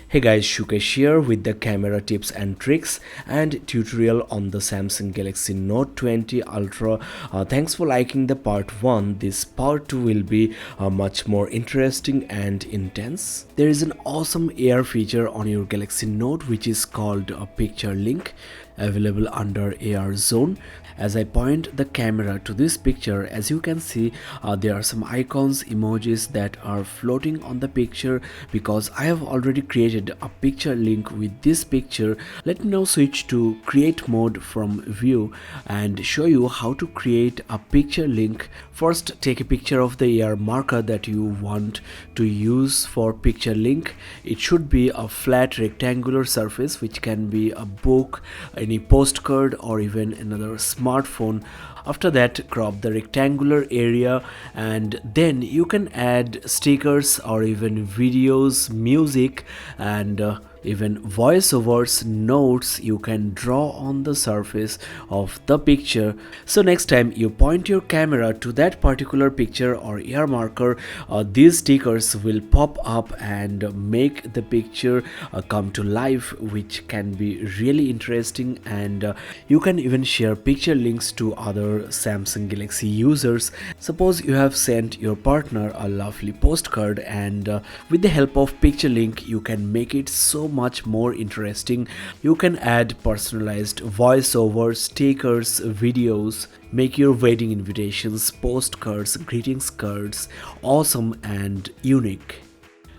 Hey guys, Shukesh here with the camera tips and tricks and tutorial on the Samsung Galaxy Note 20 Ultra. Thanks for liking the part 1. This part 2 will be much more interesting and intense. There is an awesome AR feature on your Galaxy Note which is called a picture link, available under AR zone. As I point the camera to this picture, as you can see, there are some icons, emojis that are floating on the picture because I have already created a picture link with this picture. Let me now switch to create mode from view and show you how to create a picture link. First, take a picture of the AR marker that you want to use for picture link. It should be a flat rectangular surface, which can be a book, any postcard, or even another smartphone. After that, crop the rectangular area and then you can add stickers or even videos, music, and even voiceovers, notes you can draw on the surface of the picture. So next time you point your camera to that particular picture or AR marker, these stickers will pop up and make the picture come to life, which can be really interesting. And you can even share picture links to other Samsung Galaxy users. Suppose you have sent your partner a lovely postcard, and with the help of picture link you can make it so much more interesting. You can add personalized voiceovers, stickers, videos, make your wedding invitations, postcards, greetings cards awesome and unique.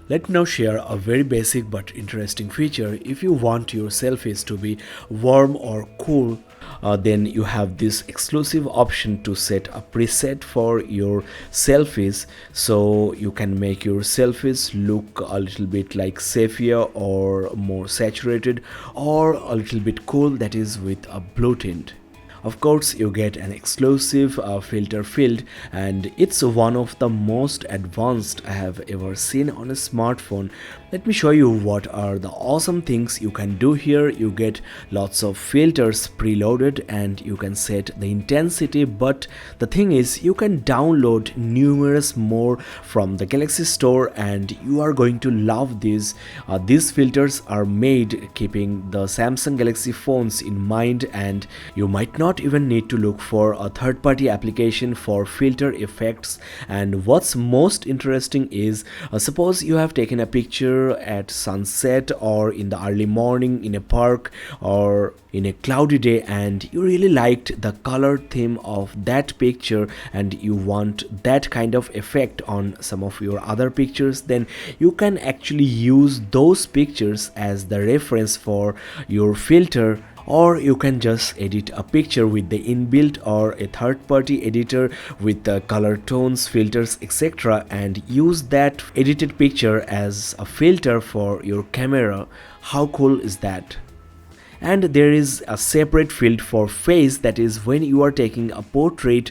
Let me now share a very basic but interesting feature. If you want your selfies to be warm or cool, then you have this exclusive option to set a preset for your selfies, so you can make your selfies look a little bit like sepia or more saturated, or a little bit cool, that is with a blue tint. Of course, you get an exclusive filter field, and it's one of the most advanced I have ever seen on a smartphone. Let me show you what are the awesome things you can do here. You get lots of filters preloaded and you can set the intensity, but the thing is you can download numerous more from the Galaxy Store and you are going to love these. These filters are made keeping the Samsung Galaxy phones in mind, and you might not even need to look for a third-party application for filter effects. And what's most interesting is, suppose you have taken a picture at sunset or in the early morning in a park or in a cloudy day, and you really liked the color theme of that picture and you want that kind of effect on some of your other pictures, then you can actually use those pictures as the reference for your filter. Or you can just edit a picture with the inbuilt or a third-party editor with the color tones, filters, etc., and use that edited picture as a filter for your camera. How cool is that? And there is a separate field for face, that is when you are taking a portrait,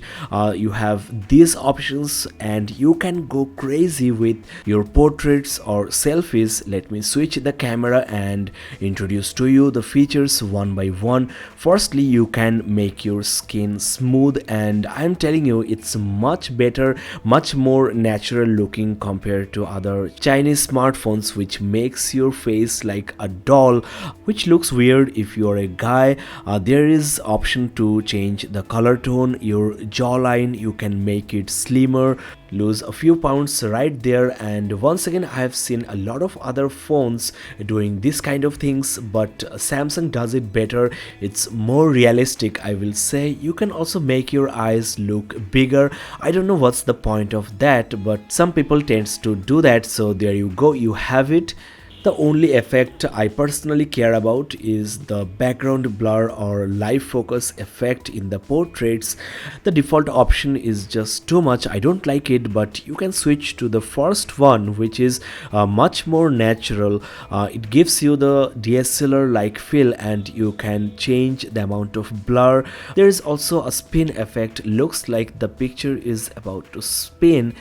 you have these options and you can go crazy with your portraits or selfies. Let me switch the camera and introduce to you the features one by one. Firstly, you can make your skin smooth, and I'm telling you it's much better, much more natural looking compared to other Chinese smartphones which makes your face like a doll, which looks weird if you are a guy. There is option to change the color tone, your jawline, you can make it slimmer, lose a few pounds right there. And once again, I have seen a lot of other phones doing this kind of things, but Samsung does it better. It's more realistic, I will say. You can also make your eyes look bigger. I don't know what's the point of that, but some people tends to do that, so there you go, you have it. The only effect I personally care about is the background blur or live focus effect in the portraits. The default option is just too much, I don't like it, but you can switch to the first one, which is much more natural. It gives you the DSLR like feel and you can change the amount of blur. There is also a spin effect, looks like the picture is about to spin.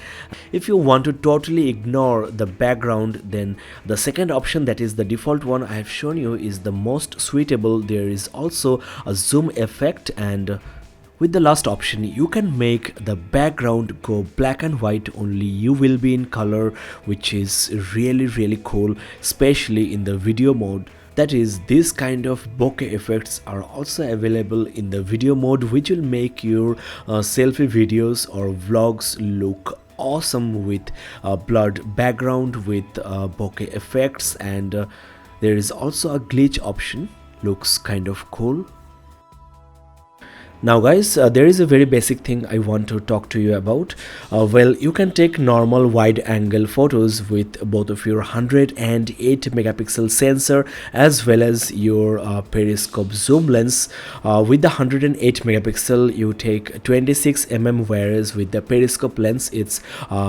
If you want to totally ignore the background, then the second option, that is the default one I have shown you, is the most suitable. There is also a zoom effect, and With the last option, you can make the background go black and white, only you will be in color, which is really cool, especially in the video mode. That is, this kind of bokeh effects are also available in the video mode, which will make your selfie videos or vlogs look awesome with blurred background with bokeh effects. And there is also a glitch option, looks kind of cool. Now guys, there is a very basic thing I want to talk to you about. Well, you can take normal wide angle photos with both of your 108 megapixel sensor as well as your periscope zoom lens. With the 108 megapixel you take 26 mm, whereas with the periscope lens it's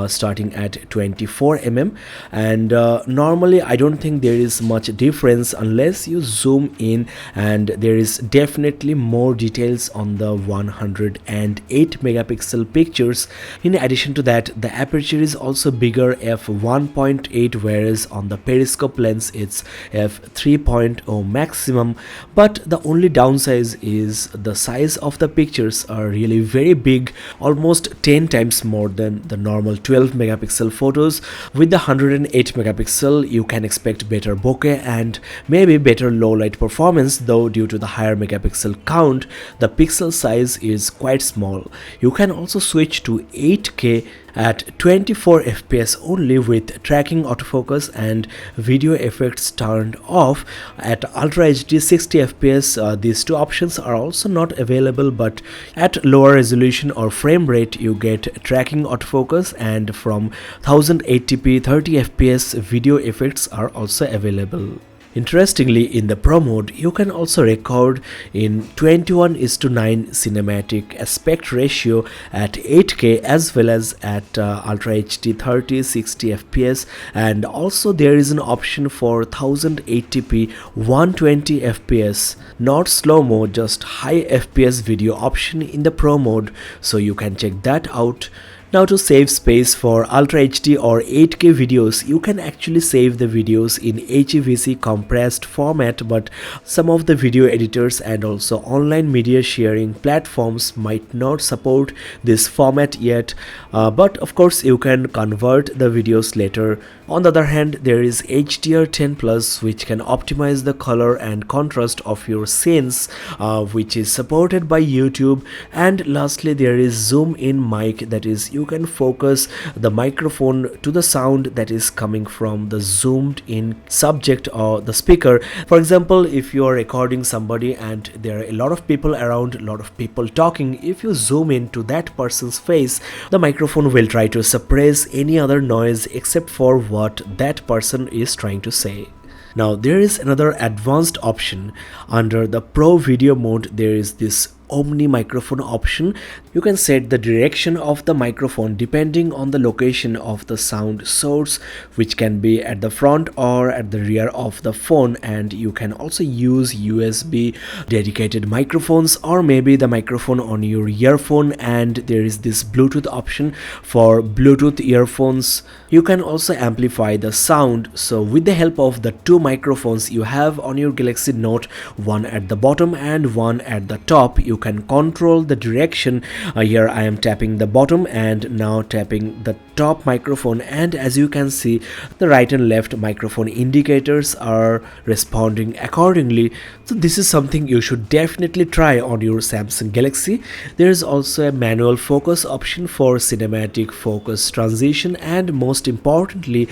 starting at 24 mm. And normally I don't think there is much difference unless you zoom in, and there is definitely more details on the 108 megapixel pictures. In addition to that, the aperture is also bigger, f1.8, whereas on the periscope lens it's f3.0 maximum. But the only downside is the size of the pictures are really very big, almost 10 times more than the normal 12 megapixel photos. With the 108 megapixel you can expect better bokeh and maybe better low light performance, though due to the higher megapixel count the pixel size is quite small. You can also switch to 8K at 24 fps only with tracking autofocus and video effects turned off. At Ultra HD 60 fps these two options are also not available, but at lower resolution or frame rate you get tracking autofocus, and from 1080p 30 fps video effects are also available. Interestingly, in the Pro mode, you can also record in 21:9 cinematic aspect ratio at 8K as well as at Ultra HD 30 60 fps, and also there is an option for 1080p 120 fps, not slow-mo, just high fps video option in the Pro mode, so you can check that out. Now, to save space for Ultra HD or 8K videos, you can actually save the videos in HEVC compressed format, but some of the video editors and also online media sharing platforms might not support this format yet, but of course you can convert the videos later. On the other hand, there is HDR10 Plus, which can optimize the color and contrast of your scenes, which is supported by YouTube. And lastly, there is zoom in mic, that is, you can focus the microphone to the sound that is coming from the zoomed in subject or the speaker. For example, if you are recording somebody and there are a lot of people around, a lot of people talking, if you zoom in to that person's face, the microphone will try to suppress any other noise except for what that person is trying to say. Now, there is another advanced option. Under the Pro video mode, there is this Omni microphone option. You can set the direction of the microphone depending on the location of the sound source, which can be at the front or at the rear of the phone, and you can also use USB dedicated microphones or maybe the microphone on your earphone. And there is this Bluetooth option for Bluetooth earphones. You can also amplify the sound. So with the help of the two microphones you have on your Galaxy Note, one at the bottom and one at the top, you can control the direction. Here I am tapping the bottom and now tapping the top microphone, and as you can see, the right and left microphone indicators are responding accordingly. So this is something you should definitely try on your Samsung Galaxy. There is also a manual focus option for cinematic focus transition, and most importantly,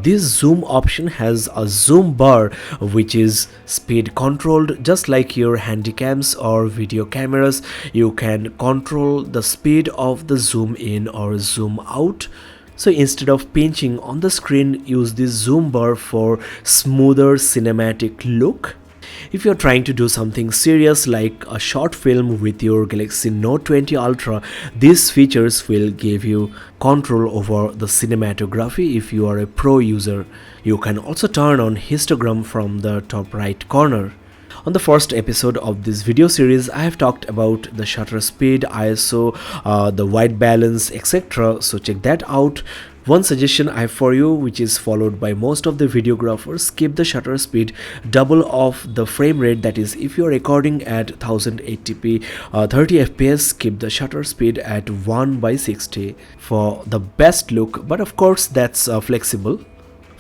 this zoom option has a zoom bar which is speed controlled, just like your handycams or video cameras. You can control the speed of the zoom in or zoom out. So instead of pinching on the screen, use this zoom bar for smoother cinematic look. If you're trying to do something serious like a short film with your Galaxy Note 20 Ultra, these features will give you control over the cinematography if you are a pro user. You can also turn on histogram from the top right corner. On the first episode of this video series, I have talked about the shutter speed, ISO, the white balance, etc. So check that out. One suggestion I have for you, which is followed by most of the videographers: keep the shutter speed double of the frame rate. That is, if you're recording at 1080p 30 fps, keep the shutter speed at 1/60 for the best look, but of course that's flexible.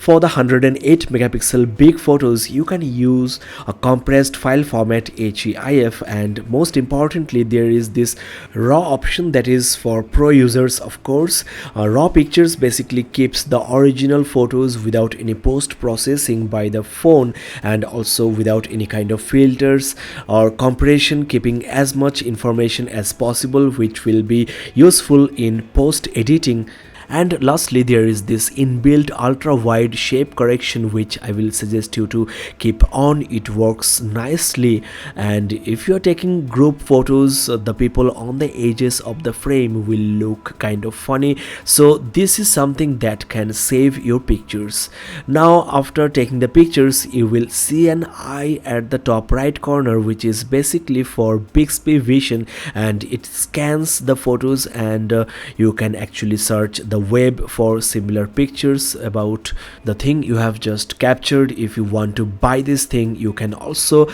For the 108 megapixel big photos, you can use a compressed file format HEIF, and most importantly there is this raw option that is for pro users. Of course, raw pictures basically keeps the original photos without any post processing by the phone, and also without any kind of filters or compression, keeping as much information as possible, which will be useful in post editing. And lastly, there is this inbuilt ultra wide shape correction, which I will suggest you to keep on. It works nicely, and if you're taking group photos, the people on the edges of the frame will look kind of funny, so this is something that can save your pictures. Now after taking the pictures, you will see an eye at the top right corner, which is basically for Bixby Vision, and it scans the photos, and you can actually search the web for similar pictures about the thing you have just captured. If you want to buy this thing, you can also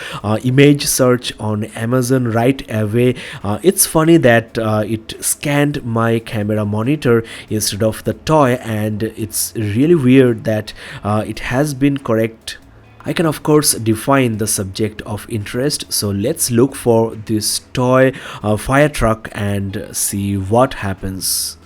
image search on Amazon right away. It's funny that it scanned my camera monitor instead of the toy, and it's really weird that it has been correct. I can of course define the subject of interest, so let's look for this toy fire truck and see what happens.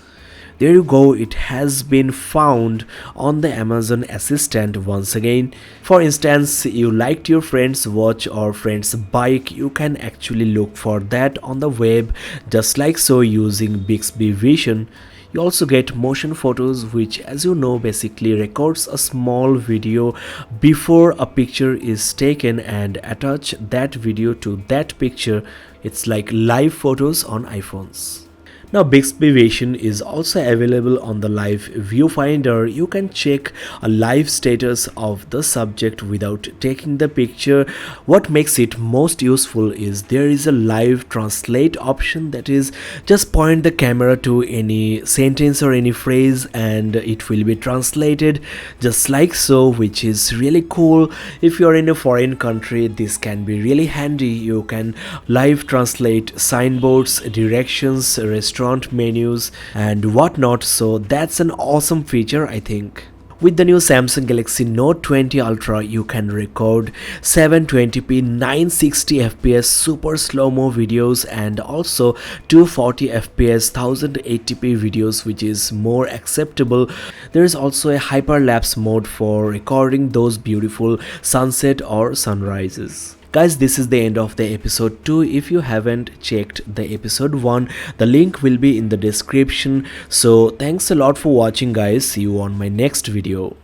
There you go, it has been found on the Amazon Assistant once again. For instance, you liked your friend's watch or friend's bike, you can actually look for that on the web just like so using Bixby Vision. You also get motion photos, which, as you know, basically records a small video before a picture is taken and attach that video to that picture. It's like live photos on iPhones. Now Bixby Vision is also available on the live viewfinder. You can check a live status of the subject without taking the picture. What makes it most useful is there is a live translate option, that is, just point the camera to any sentence or any phrase and it will be translated just like so, which is really cool. If you're in a foreign country, this can be really handy. You can live translate signboards, directions, restaurant menus and whatnot, so that's an awesome feature, I think. With the new Samsung Galaxy Note 20 Ultra, you can record 720p 960 fps super slow-mo videos and also 240 fps 1080p videos, which is more acceptable. There is also a hyperlapse mode for recording those beautiful sunset or sunrises. Guys, this is the end of the episode 2. If you haven't checked the episode 1, the link will be in the description. So thanks a lot for watching, guys. See you on my next video.